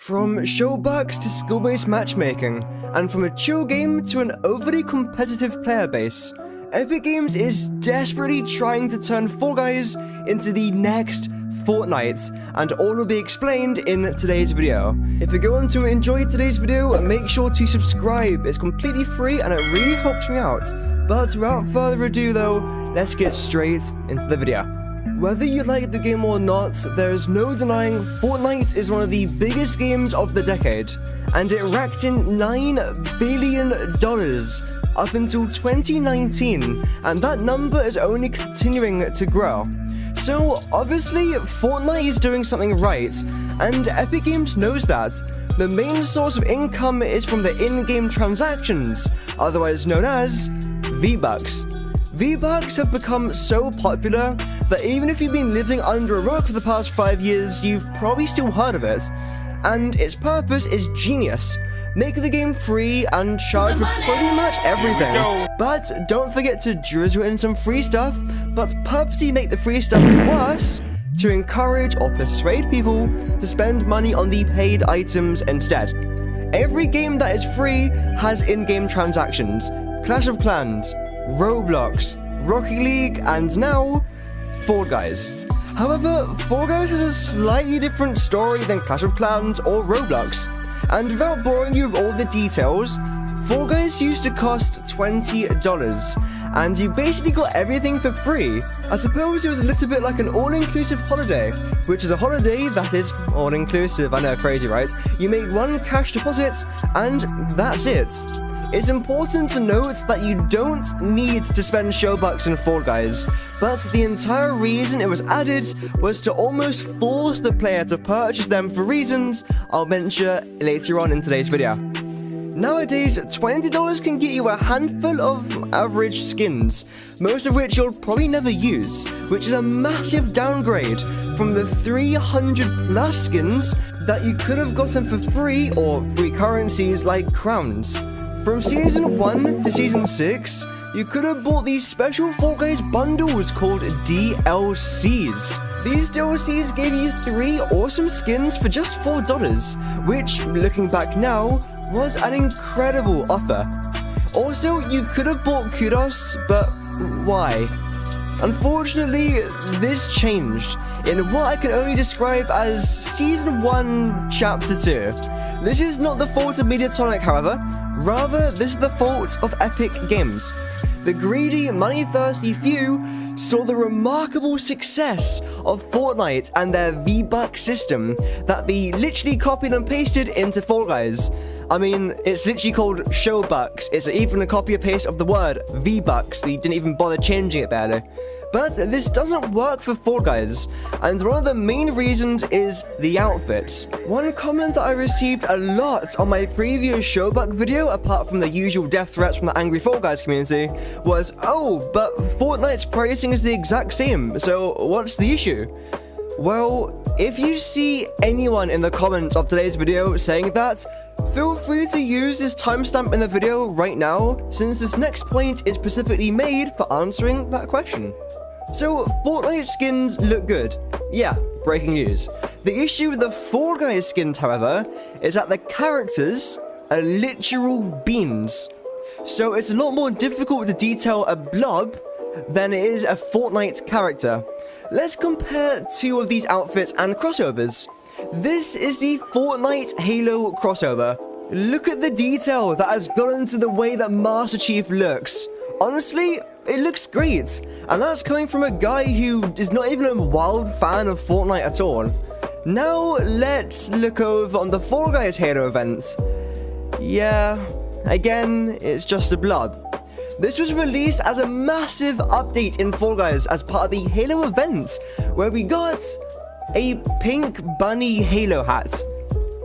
From showbucks to skill-based matchmaking, and from a chill game to an overly competitive player base, Epic Games is desperately trying to turn Fall Guys into the next Fortnite, and all will be explained in today's video. If you're going to enjoy today's video, make sure to subscribe. It's completely free and it really helps me out. But without further ado though, let's get straight into the video. Whether you like the game or not, there is no denying Fortnite is one of the biggest games of the decade, and it racked in $9 billion up until 2019, and that number is only continuing to grow. So obviously, Fortnite is doing something right, and Epic Games knows that. The main source of income is from the in-game transactions, otherwise known as V-Bucks. V-Bucks have become so popular that even if you've been living under a rock for the past 5 years, you've probably still heard of it. And its purpose is genius. Make the game free and charge for pretty much everything. But don't forget to drizzle in some free stuff, but purposely make the free stuff worse to encourage or persuade people to spend money on the paid items instead. Every game that is free has in-game transactions. Clash of Clans, Roblox, Rocket League, and now Fall Guys. However, Fall Guys is a slightly different story than Clash of Clans or Roblox. And without boring you with all the details, Fall Guys used to cost $20, and you basically got everything for free. I suppose it was a little bit like an all-inclusive holiday, which is a holiday that is all-inclusive. I know, crazy, right? You make one cash deposit, and that's it. It's important to note that you don't need to spend showbucks in Fall Guys, but the entire reason it was added was to almost force the player to purchase them for reasons I'll mention later on in today's video. Nowadays, $20 can get you a handful of average skins, most of which you'll probably never use, which is a massive downgrade from the 300 plus skins that you could have gotten for free or free currencies like crowns. From Season 1 to Season 6, you could have bought these special Fall Guys bundles called DLCs. These DLCs gave you 3 awesome skins for just $4, which, looking back now, was an incredible offer. Also, you could have bought kudos, but why? Unfortunately, this changed in what I can only describe as Season 1, Chapter 2. This is not the fault of Mediatonic, however. Rather, this is the fault of Epic Games. The greedy, money-thirsty few saw the remarkable success of Fortnite and their V-Buck system that they literally copied and pasted into Fall Guys. I mean, it's literally called Showbucks. It's even a copy and paste of the word V-Bucks. They didn't even bother changing it barely. But this doesn't work for Fall Guys, and one of the main reasons is the outfits. One comment that I received a lot on my previous Showbuck video, apart from the usual death threats from the angry Fall Guys community, was, oh, but Fortnite's pricing is the exact same, so what's the issue? Well, if you see anyone in the comments of today's video saying that, feel free to use this timestamp in the video right now, since this next point is specifically made for answering that question. So, Fortnite skins look good. Yeah, breaking news. The issue with the Fall Guys skins, however, is that the characters are literal beans. So it's a lot more difficult to detail a blob than it is a Fortnite character. Let's compare 2 of these outfits and crossovers. This is the Fortnite Halo crossover. Look at the detail that has gone into the way that Master Chief looks. Honestly, it looks great, and that's coming from a guy who is not even a wild fan of Fortnite at all. Now let's look over on the Fall Guys Halo event. Yeah, again, it's just a blob. This was released as a massive update in Fall Guys as part of the Halo event, where we got a pink bunny Halo hat.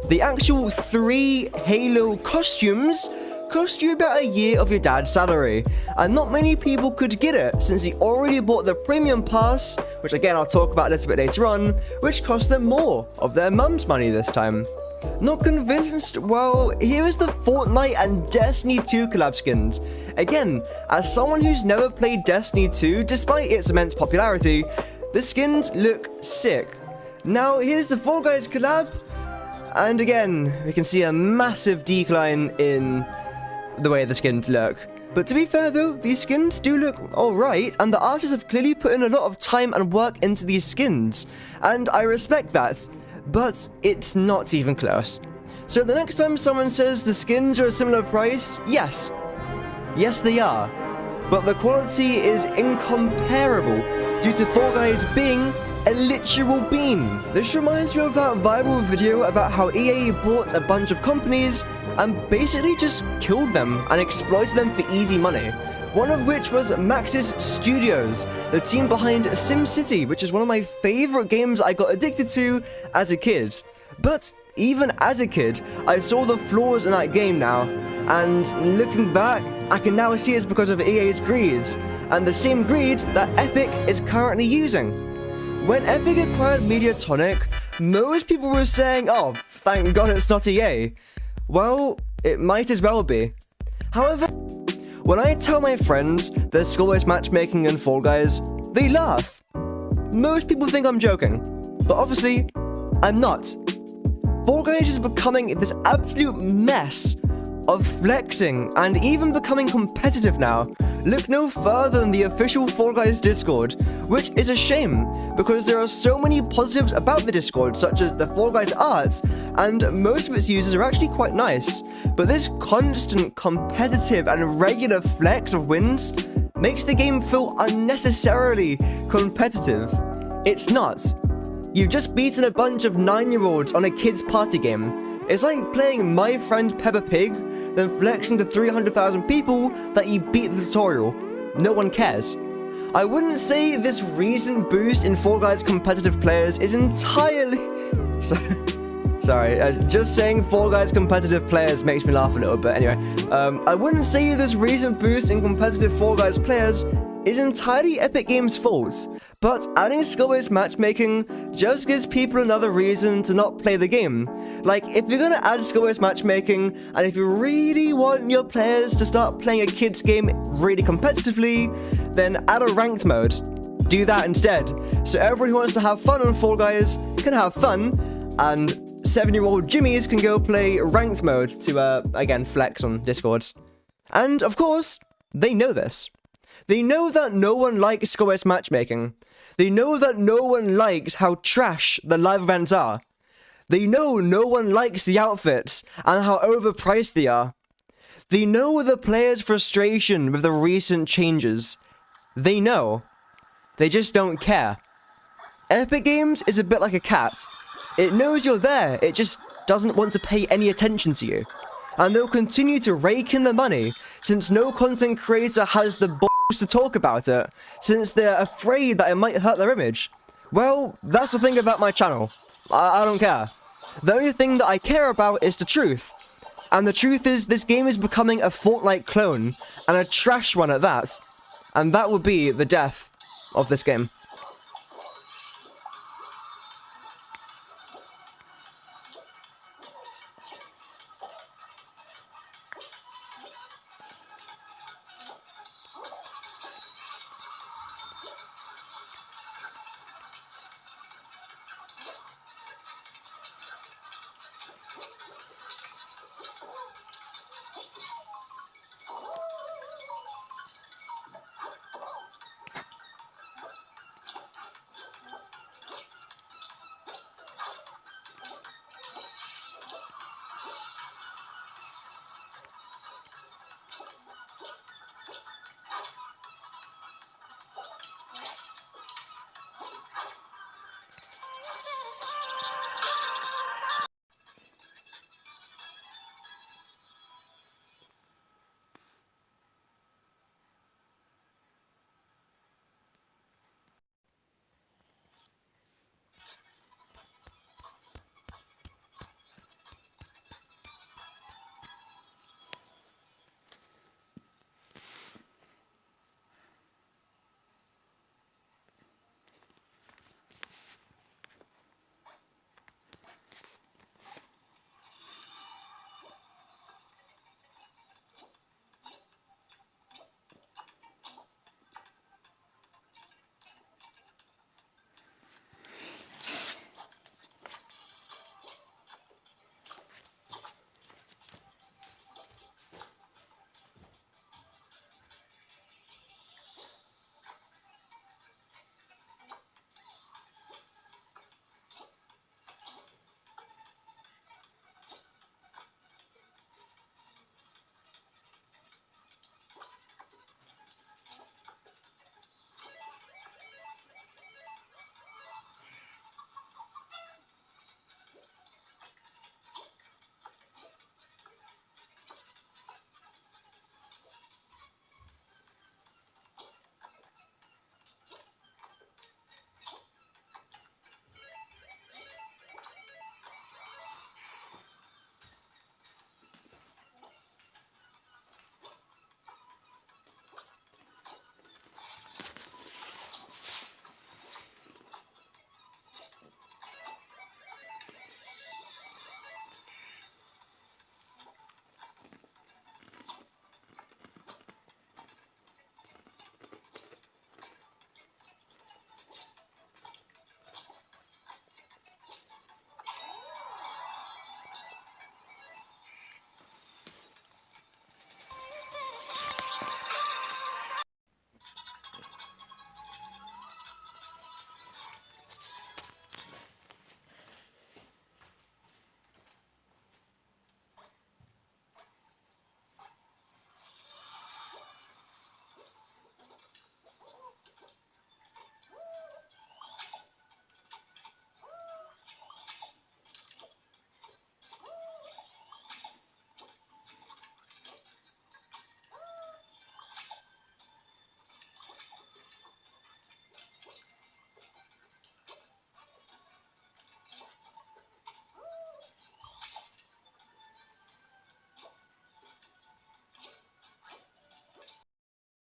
The actual 3 Halo costumes cost you about a year of your dad's salary, and not many people could get it since he already bought the premium pass, which again I'll talk about a little bit later on, which cost them more of their mum's money this time. Not convinced? Well, here is the Fortnite and Destiny 2 collab skins. Again, as someone who's never played Destiny 2, despite its immense popularity, the skins look sick. Now here's the Fall Guys collab, And again, we can see a massive decline in the way the skins look. But to be fair though, these skins do look alright, and the artists have clearly put in a lot of time and work into these skins. And I respect that, but it's not even close. So the next time someone says the skins are a similar price, yes. Yes, they are. But the quality is incomparable due to Fall Guys being a literal bean. This reminds me of that viral video about how EA bought a bunch of companies and basically just killed them and exploited them for easy money. One of which was Maxis Studios, the team behind SimCity, which is one of my favorite games I got addicted to as a kid. But even as a kid, I saw the flaws in that game now, and looking back, I can now see it's because of EA's greed, and the same greed that Epic is currently using. When Epic acquired Mediatonic, most people were saying, oh, thank God it's not EA. Well, it might as well be. However, when I tell my friends there's school-based matchmaking in Fall Guys, they laugh. Most people think I'm joking, but obviously, I'm not. Fall Guys is becoming this absolute mess of flexing and even becoming competitive now. Look no further than the official Fall Guys Discord, which is a shame because there are so many positives about the Discord, such as the Fall Guys art, and most of its users are actually quite nice. But this constant competitive and regular flex of wins makes the game feel unnecessarily competitive. It's not. You've just beaten a bunch of 9-year-olds on a kid's party game. It's like playing My Friend Peppa Pig, then flexing to 300,000 people that you beat the tutorial. No one cares. I wouldn't say this recent boost in Fall Guys competitive players is entirely... Sorry, just saying Fall Guys competitive players makes me laugh a little bit. Anyway, I wouldn't say this recent boost in competitive Fall Guys players is entirely Epic Games' fault, but adding skill-based matchmaking just gives people another reason to not play the game. Like, if you're gonna add skill-based matchmaking, and if you really want your players to start playing a kid's game really competitively, then add a ranked mode. Do that instead, so everyone who wants to have fun on Fall Guys can have fun, and 7-year-old Jimmies can go play ranked mode to, again, flex on Discords. And, of course, they know this. They know that no one likes skill-based matchmaking. They know that no one likes how trash the live events are. They know no one likes the outfits and how overpriced they are. They know the players' frustration with the recent changes. They know. They just don't care. Epic Games is a bit like a cat. It knows you're there, it just doesn't want to pay any attention to you. And they'll continue to rake in the money, since no content creator has the balls to talk about it, since they're afraid that it might hurt their image. Well, that's the thing about my channel. I don't care. The only thing that I care about is the truth. And the truth is, this game is becoming a Fortnite clone, and a trash one at that. And that would be the death of this game.